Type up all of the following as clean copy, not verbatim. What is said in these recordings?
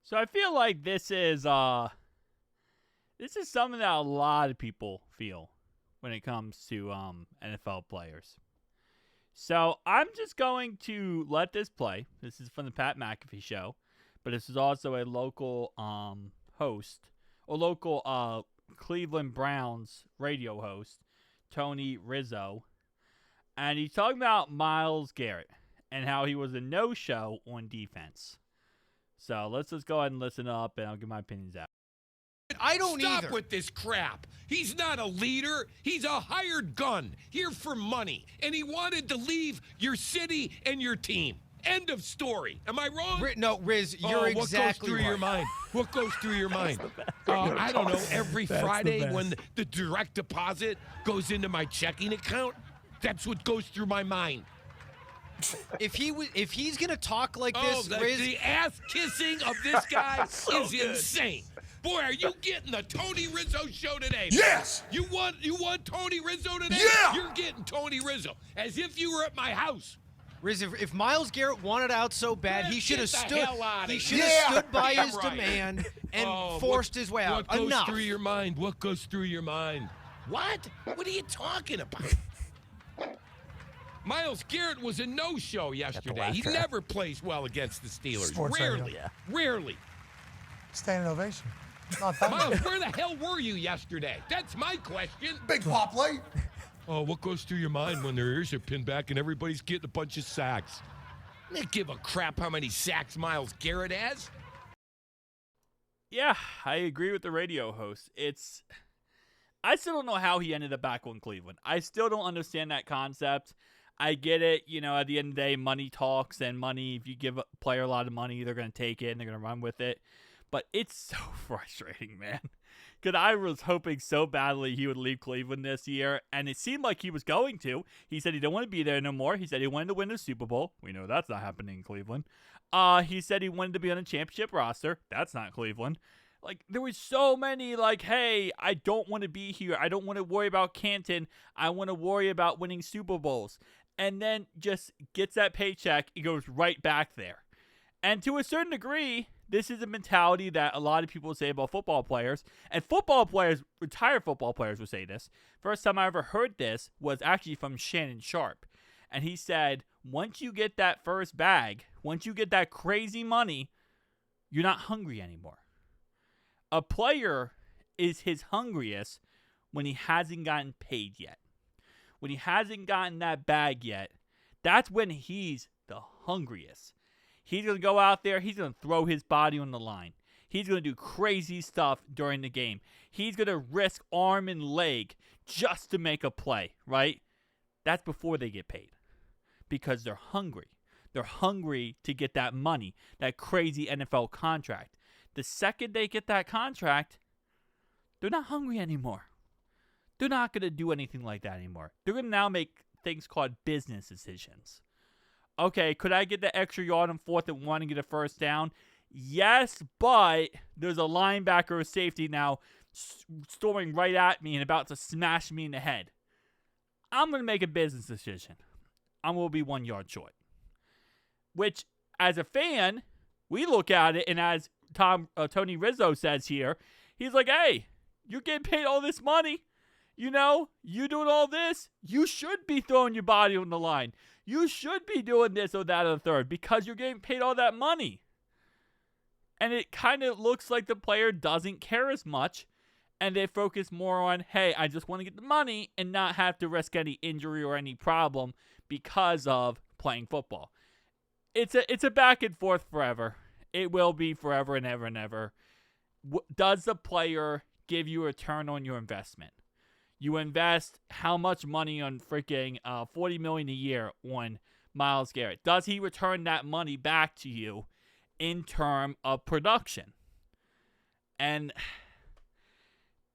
So I feel like this is something that a lot of people feel when it comes to NFL players. So I'm just going to let this play. This is from the Pat McAfee show, but this is also a local host, or local Cleveland Browns radio host, Tony Rizzo, and he's talking about Myles Garrett and how he was a no-show on defense. So let's just go ahead and listen up, and I'll give my opinions out. I don't Stop either. with this crap. He's not a leader. He's a hired gun here for money. And he wanted to leave your city and your team. End of story. Am I wrong? No, Riz, you're exactly What goes through right. your mind? What goes through your mind? I don't know. Every Friday when the direct deposit goes into my checking account, that's what goes through my mind. If he's gonna talk like this, Riz, the ass kissing of this guy is insane. Boy, are you getting the Tony Rizzo show today? Yes. You want Tony Rizzo today? Yeah. You're getting Tony Rizzo as if you were at my house. Riz, if Myles Garrett wanted out so bad, he should have stood. He should have Yeah. stood by his Right. demand and forced his way out. What goes Enough. through your mind? What goes through your mind? What? What are you talking about? Myles Garrett was a no-show yesterday. He never plays well against the Steelers. Sports Rarely. radio. Rarely. Standing ovation. Not that Myles, where the hell were you yesterday? That's my question. Big Pop late. Oh, what goes through your mind when their ears are pinned back and everybody's getting a bunch of sacks? They don't give a crap how many sacks Myles Garrett has. Yeah, I agree with the radio host. I still don't know how he ended up back on Cleveland. I still don't understand that concept. I get it, at the end of the day, money talks, and money, if you give a player a lot of money, they're going to take it and they're going to run with it. But it's so frustrating, man. Because I was hoping so badly he would leave Cleveland this year, and it seemed like he was going to. He said he didn't want to be there no more. He said he wanted to win the Super Bowl. We know that's not happening in Cleveland. He said he wanted to be on a championship roster. That's not Cleveland. There was so many, hey, I don't want to be here. I don't want to worry about Canton. I want to worry about winning Super Bowls. And then just gets that paycheck. He goes right back there. And to a certain degree, this is a mentality that a lot of people say about football players. And football players, retired football players will say this. First time I ever heard this was actually from Shannon Sharp. And he said, once you get that first bag, once you get that crazy money, you're not hungry anymore. A player is his hungriest when he hasn't gotten paid yet. When he hasn't gotten that bag yet, that's when he's the hungriest. He's going to go out there. He's going to throw his body on the line. He's going to do crazy stuff during the game. He's going to risk arm and leg just to make a play, right? That's before they get paid because they're hungry. They're hungry to get that money, that crazy NFL contract. The second they get that contract, they're not hungry anymore. They're not going to do anything like that anymore. They're going to now make things called business decisions. Okay, could I get the extra yard on 4th and 1 and get a first down? Yes, but there's a linebacker or safety now storming right at me and about to smash me in the head. I'm going to make a business decision. I'm going to be 1 yard short. Which, as a fan, we look at it, and as Tony Rizzo says here, he's like, hey, you're getting paid all this money. You doing all this. You should be throwing your body on the line. You should be doing this or that or the third because you're getting paid all that money. And it kind of looks like the player doesn't care as much, and they focus more on, hey, I just want to get the money and not have to risk any injury or any problem because of playing football. It's a back and forth forever. It will be forever and ever and ever. Does the player give you a return on your investment? You invest how much money on freaking $40 million a year on Myles Garrett? Does he return that money back to you in terms of production? And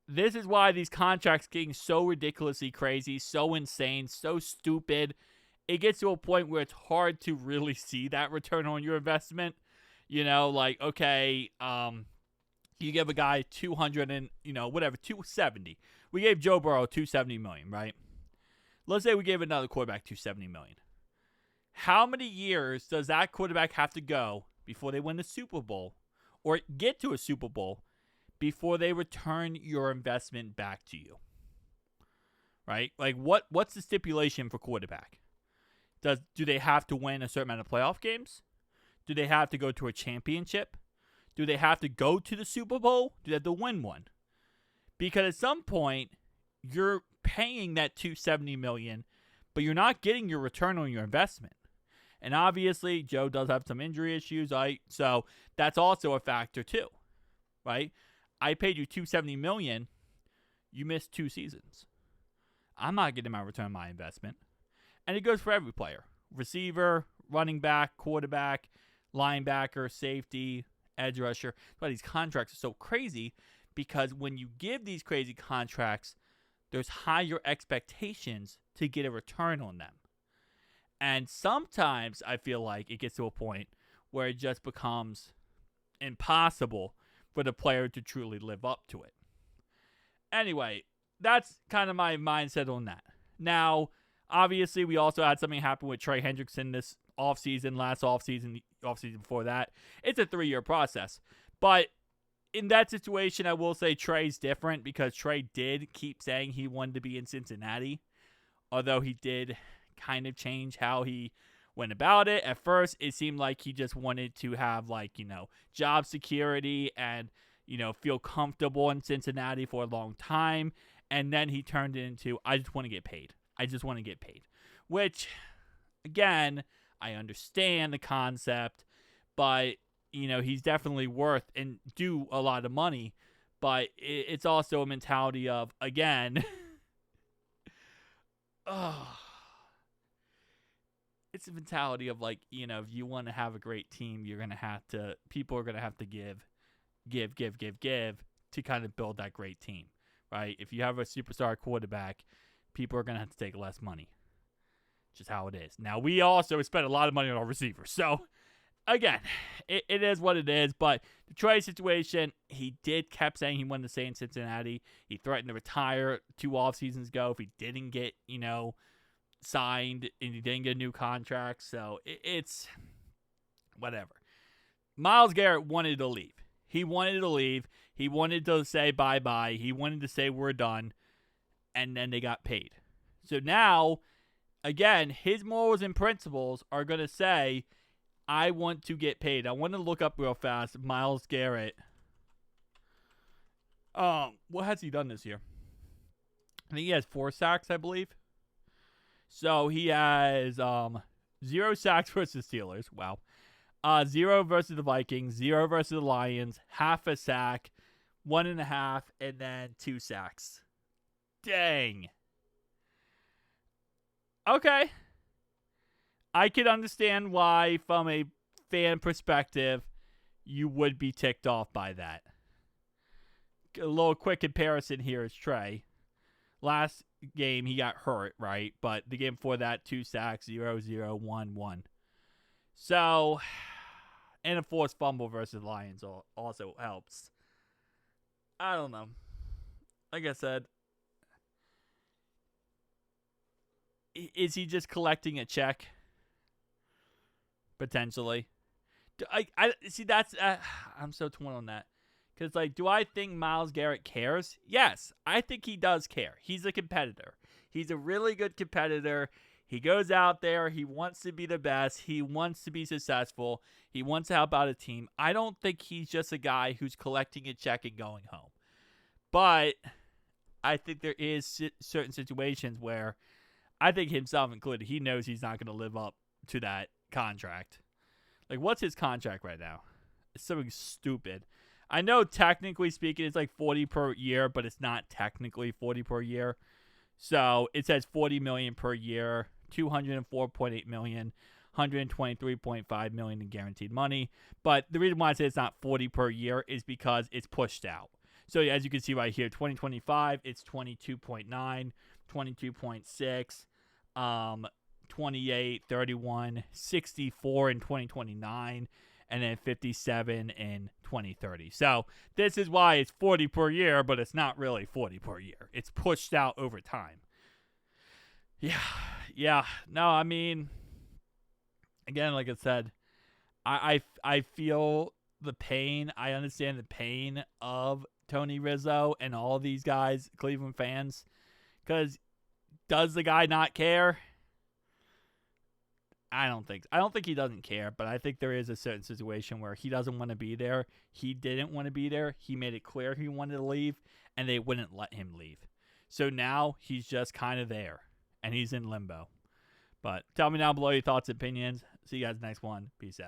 this is why these contracts getting so ridiculously crazy, so insane, so stupid. It gets to a point where it's hard to really see that return on your investment. Okay, you give a guy 200 and, 270. We gave Joe Burrow $270 million, right? Let's say we gave another quarterback $270 million. How many years does that quarterback have to go before they win the Super Bowl or get to a Super Bowl before they return your investment back to you. Right? Like, what's the stipulation for quarterback? Do they have to win a certain amount of playoff games? Do they have to go to a championship? Do they have to go to the Super Bowl? Do they have to win one? Because at some point, you're paying that $270 million, but you're not getting your return on your investment. And obviously, Joe does have some injury issues, right? So that's also a factor too, right? I paid you $270 million. You missed 2 seasons. I'm not getting my return on my investment. And it goes for every player. Receiver, running back, quarterback, linebacker, safety, edge rusher. But these contracts are so crazy because when you give these crazy contracts, there's higher expectations to get a return on them. And sometimes I feel like it gets to a point where it just becomes impossible for the player to truly live up to it. Anyway, that's kind of my mindset on that. Now, obviously, we also had something happen with Trey Hendrickson this offseason, last offseason, the offseason before that. It's a 3-year process. But in that situation, I will say Trey's different because Trey did keep saying he wanted to be in Cincinnati, although he did kind of change how he went about it. At first, it seemed like he just wanted to have, like, job security and, feel comfortable in Cincinnati for a long time. And then he turned it into, I just want to get paid. I just want to get paid. Which, again, I understand the concept, but, he's definitely worth and due a lot of money. But it's also a mentality of, again, it's a mentality of, like, if you want to have a great team, people are going to have to give to kind of build that great team. Right? If you have a superstar quarterback, people are going to have to take less money. Just how it is. Now, we also spent a lot of money on our receivers. So, again, it is what it is. But the Trey situation, he kept saying he wanted to stay in Cincinnati. He threatened to retire 2 off seasons ago if he didn't get, signed and he didn't get a new contract. So, it's whatever. Myles Garrett wanted to leave. He wanted to leave. He wanted to say bye-bye. He wanted to say we're done. And then they got paid. So now, again, his morals and principles are going to say, I want to get paid. I want to look up real fast. Myles Garrett. What has he done this year? I think he has 4 sacks, I believe. So he has 0 sacks versus Steelers. Wow. 0 versus the Vikings, 0 versus the Lions, half a sack, 1.5, and then 2 sacks. Dang. Okay. I can understand why, from a fan perspective, you would be ticked off by that. A little quick comparison here is Trey. Last game, he got hurt, right? But the game before that, 2 sacks, 0, 0, 1, 1. So, and a forced fumble versus Lions also helps. I don't know. Like I said, is he just collecting a check? Potentially. I see. That's I'm so torn on that. Because, like, do I think Myles Garrett cares? Yes, I think he does care. He's a competitor. He's a really good competitor. He goes out there. He wants to be the best. He wants to be successful. He wants to help out a team. I don't think he's just a guy who's collecting a check and going home. But I think there is certain situations where I think himself included, he knows he's not going to live up to that contract. Like, what's his contract right now? It's something stupid. I know technically speaking it's like 40 per year, but it's not technically 40 per year. So it says $40 million per year, $204.8 million, $123.5 million in guaranteed money. But the reason why I say it's not 40 per year is because it's pushed out. So as you can see right here, 2025, it's 22.9, 22.6, 28, 31, 64 in 2029, and then 57 in 2030. So this is why it's 40 per year, but it's not really 40 per year. It's pushed out over time. Yeah. No, I mean, again, like I said, I feel the pain. I understand the pain of Tony Rizzo and all these guys, Cleveland fans. Because does the guy not care? I don't think he doesn't care, but I think there is a certain situation where he doesn't want to be there. He didn't want to be there. He made it clear he wanted to leave, and they wouldn't let him leave. So now he's just kind of there, and he's in limbo. But tell me down below your thoughts and opinions. See you guys next one. Peace out.